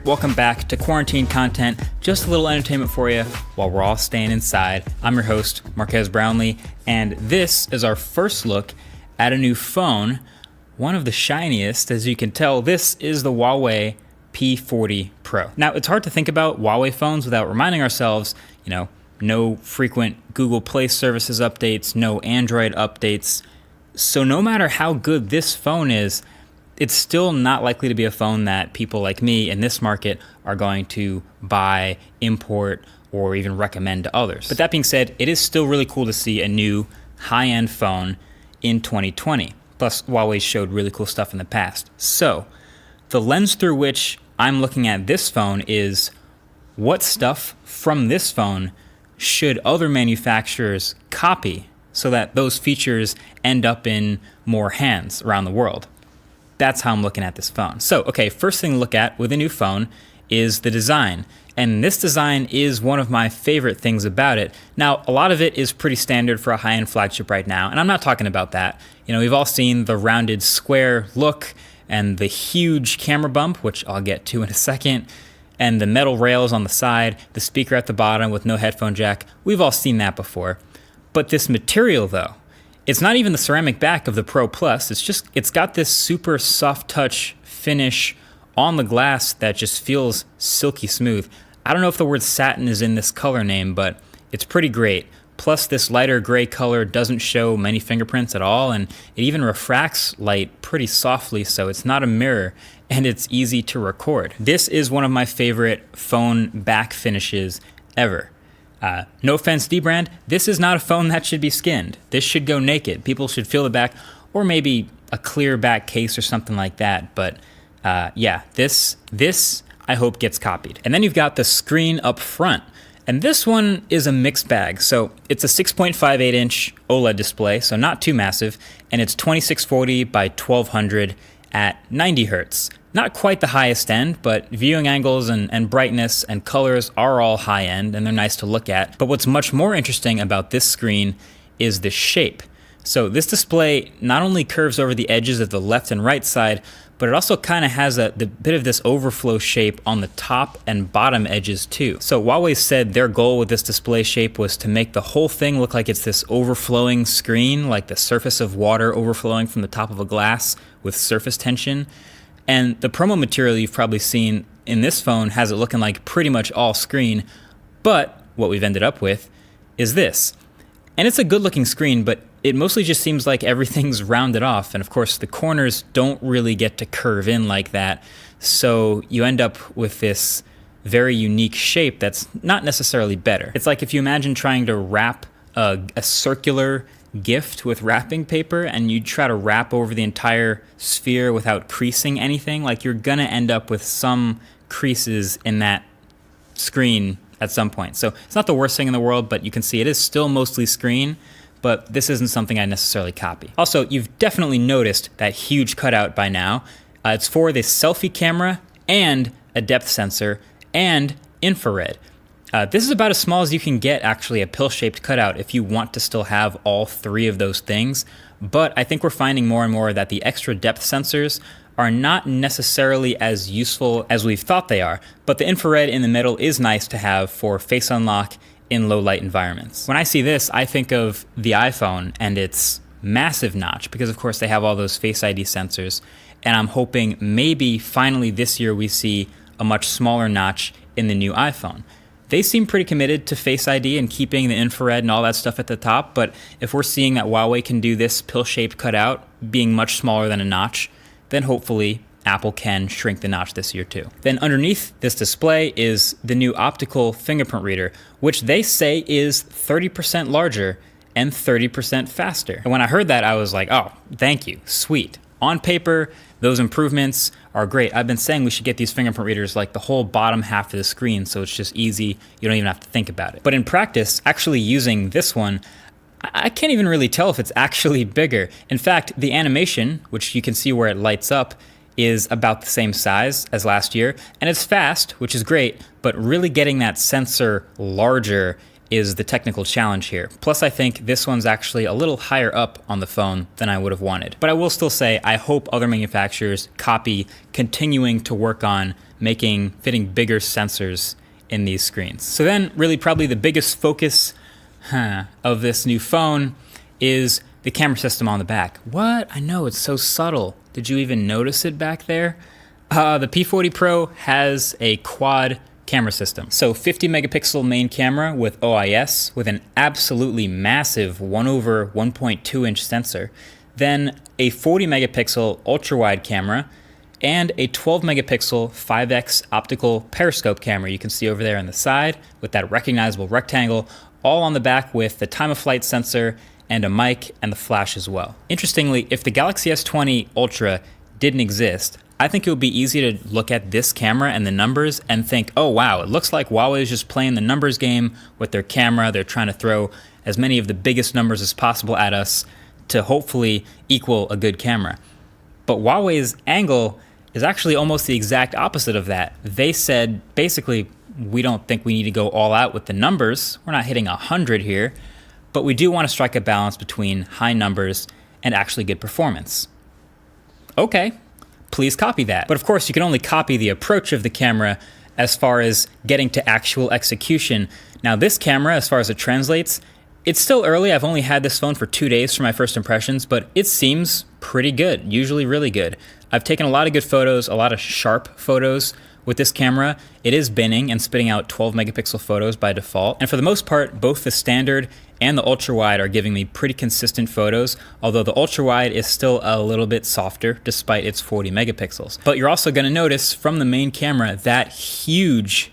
Welcome back to Quarantine Content, just a little entertainment for you while we're all staying inside. I'm your host, Marquez Brownlee, and this is our first look at a new phone, one of the shiniest. As you can tell, this is the Huawei P40 Pro. Now, it's hard to think about Huawei phones without reminding ourselves, no frequent Google Play services updates, no Android updates. So no matter how good this phone is, it's still not likely to be a phone that people like me in this market are going to buy, import, or even recommend to others. But that being said, it is still really cool to see a new high-end phone in 2020. Plus, Huawei showed really cool stuff in the past. So, the lens through which I'm looking at this phone is what stuff from this phone should other manufacturers copy so that those features end up in more hands around the world. That's how I'm looking at this phone. So, okay, first thing to look at with a new phone is the design. And this design is one of my favorite things about it. Now, a lot of it is pretty standard for a high-end flagship right now, and I'm not talking about that. We've all seen the rounded square look and the huge camera bump, which I'll get to in a second, and the metal rails on the side, the speaker at the bottom with no headphone jack. We've all seen that before. But this material, though, it's not even the ceramic back of the Pro Plus. It's got this super soft touch finish on the glass that just feels silky smooth. I don't know if the word satin is in this color name, but it's pretty great. Plus, this lighter gray color doesn't show many fingerprints at all, and it even refracts light pretty softly, so it's not a mirror, and it's easy to record. This is one of my favorite phone back finishes ever. No offense, D-Brand, this is not a phone that should be skinned. This should go naked. People should feel the back, or maybe a clear back case or something like that. But yeah, this I hope gets copied. And then you've got the screen up front. And this one is a mixed bag. So it's a 6.58-inch OLED display, so not too massive, and it's 2640 by 1200 at 90 hertz. Not quite the highest end, but viewing angles and brightness and colors are all high end and they're nice to look at. But what's much more interesting about this screen is the shape. So this display not only curves over the edges of the left and right side, but it also kind of has the bit of this overflow shape on the top and bottom edges too. So Huawei said their goal with this display shape was to make the whole thing look like it's this overflowing screen, like the surface of water overflowing from the top of a glass with surface tension. And the promo material you've probably seen in this phone has it looking like pretty much all screen, but what we've ended up with is this. And it's a good looking screen, but it mostly just seems like everything's rounded off, and of course the corners don't really get to curve in like that, so you end up with this very unique shape that's not necessarily better. It's like if you imagine trying to wrap a circular gift with wrapping paper and you try to wrap over the entire sphere without creasing anything, like you're gonna end up with some creases in that screen at some point. So it's not the worst thing in the world, but you can see it is still mostly screen, but this isn't something I necessarily copy. Also, you've definitely noticed that huge cutout by now. It's for the selfie camera and a depth sensor and infrared. This is about as small as you can get, actually, a pill-shaped cutout if you want to still have all three of those things. But I think we're finding more and more that the extra depth sensors are not necessarily as useful as we've thought they are. But the infrared in the middle is nice to have for face unlock in low-light environments. When I see this, I think of the iPhone and its massive notch, because of course they have all those Face ID sensors. And I'm hoping maybe finally this year we see a much smaller notch in the new iPhone. They seem pretty committed to Face ID and keeping the infrared and all that stuff at the top, but if we're seeing that Huawei can do this pill-shaped cutout being much smaller than a notch, then hopefully Apple can shrink the notch this year too. Then underneath this display is the new optical fingerprint reader, which they say is 30% larger and 30% faster. And when I heard that, I was like, oh, thank you, sweet. On paper, those improvements are great. I've been saying we should get these fingerprint readers like the whole bottom half of the screen, so it's just easy, you don't even have to think about it. But in practice, actually using this one, I can't even really tell if it's actually bigger. In fact, the animation, which you can see where it lights up, is about the same size as last year, and it's fast, which is great, but really getting that sensor larger is the technical challenge here. Plus, I think this one's actually a little higher up on the phone than I would have wanted. But I will still say, I hope other manufacturers copy continuing to work on fitting bigger sensors in these screens. So then, really probably the biggest focus of this new phone is the camera system on the back. What? I know, it's so subtle. Did you even notice it back there? The P40 Pro has a quad camera system. So 50 megapixel main camera with OIS with an absolutely massive 1/1.2 inch sensor. Then a 40 megapixel ultra wide camera and a 12 megapixel 5x optical periscope camera you can see over there on the side with that recognizable rectangle, all on the back with the time of flight sensor and a mic and the flash as well. Interestingly, if the Galaxy S20 Ultra didn't exist, I think it would be easy to look at this camera and the numbers and think, oh wow, it looks like Huawei is just playing the numbers game with their camera. They're trying to throw as many of the biggest numbers as possible at us to hopefully equal a good camera. But Huawei's angle is actually almost the exact opposite of that. They said, basically, we don't think we need to go all out with the numbers. We're not hitting 100 here, but we do want to strike a balance between high numbers and actually good performance. Okay. Please copy that. But of course, you can only copy the approach of the camera as far as getting to actual execution. Now this camera, as far as it translates, it's still early. I've only had this phone for 2 days for my first impressions, but it seems pretty good, usually really good. I've taken a lot of good photos, a lot of sharp photos with this camera. It is binning and spitting out 12 megapixel photos by default. And for the most part, both the standard and the ultra wide are giving me pretty consistent photos, although the ultra wide is still a little bit softer despite its 40 megapixels. But you're also gonna notice from the main camera that huge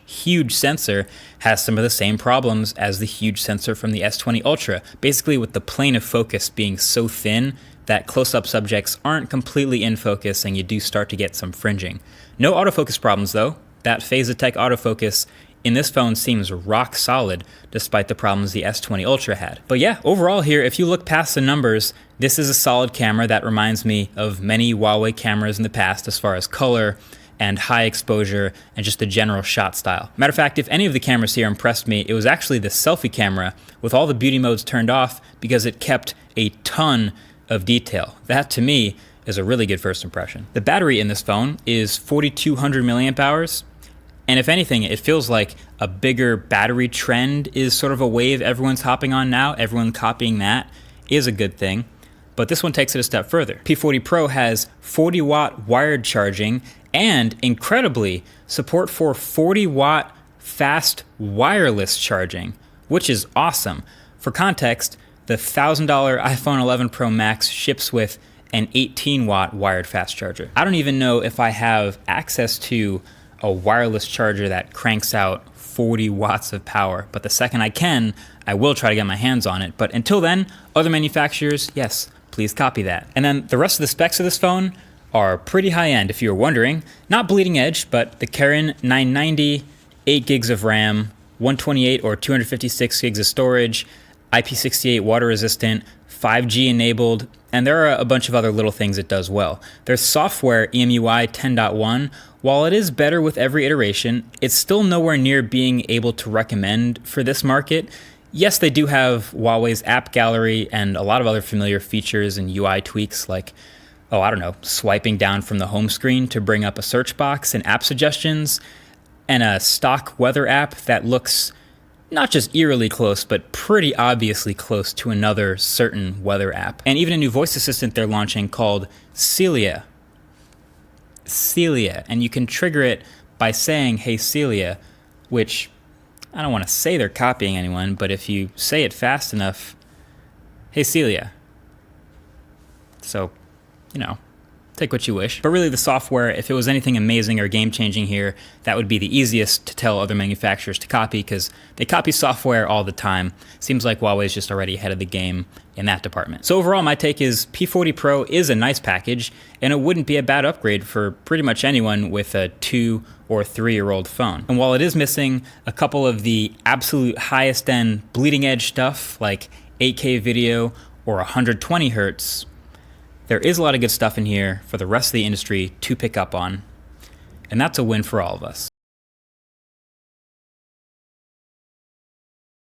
sensor has some of the same problems as the huge sensor from the S20 Ultra, basically with the plane of focus being so thin that close-up subjects aren't completely in focus and you do start to get some fringing. No autofocus problems though. That Phasetech autofocus in this phone seems rock solid despite the problems the S20 Ultra had. But yeah, overall here, if you look past the numbers, this is a solid camera that reminds me of many Huawei cameras in the past as far as color and high exposure and just the general shot style. Matter of fact, if any of the cameras here impressed me, it was actually the selfie camera with all the beauty modes turned off because it kept a ton of detail. That to me is a really good first impression. The battery in this phone is 4,200 milliamp hours. And if anything, it feels like a bigger battery trend is sort of a wave everyone's hopping on now. Everyone copying that is a good thing. But this one takes it a step further. P40 Pro has 40 watt wired charging and incredibly support for 40 watt fast wireless charging, which is awesome. For context, the $1,000 iPhone 11 Pro Max ships with an 18 watt wired fast charger. I don't even know if I have access to a wireless charger that cranks out 40 watts of power, but the second I can, I will try to get my hands on it. But until then, other manufacturers, yes, please copy that. And then the rest of the specs of this phone are pretty high end, if you were wondering. Not bleeding edge, but the Kirin 990, 8 gigs of RAM, 128 or 256 gigs of storage, IP68 water resistant, 5G enabled, and there are a bunch of other little things it does well. There's software EMUI 10.1. While it is better with every iteration, it's still nowhere near being able to recommend for this market. Yes, they do have Huawei's app gallery and a lot of other familiar features and UI tweaks like, oh, I don't know, swiping down from the home screen to bring up a search box and app suggestions, and a stock weather app that looks not just eerily close, but pretty obviously close to another certain weather app. And even a new voice assistant they're launching called Celia. And you can trigger it by saying, hey Celia, which I don't want to say they're copying anyone, but if you say it fast enough, hey Celia. So, you know, take what you wish. But really the software, if it was anything amazing or game-changing here, that would be the easiest to tell other manufacturers to copy because they copy software all the time. Seems like Huawei's just already ahead of the game in that department. So overall, my take is P40 Pro is a nice package, and it wouldn't be a bad upgrade for pretty much anyone with a 2 or 3-year-old phone. And while it is missing a couple of the absolute highest end bleeding edge stuff like 8K video or 120 hertz, there is a lot of good stuff in here for the rest of the industry to pick up on, and that's a win for all of us.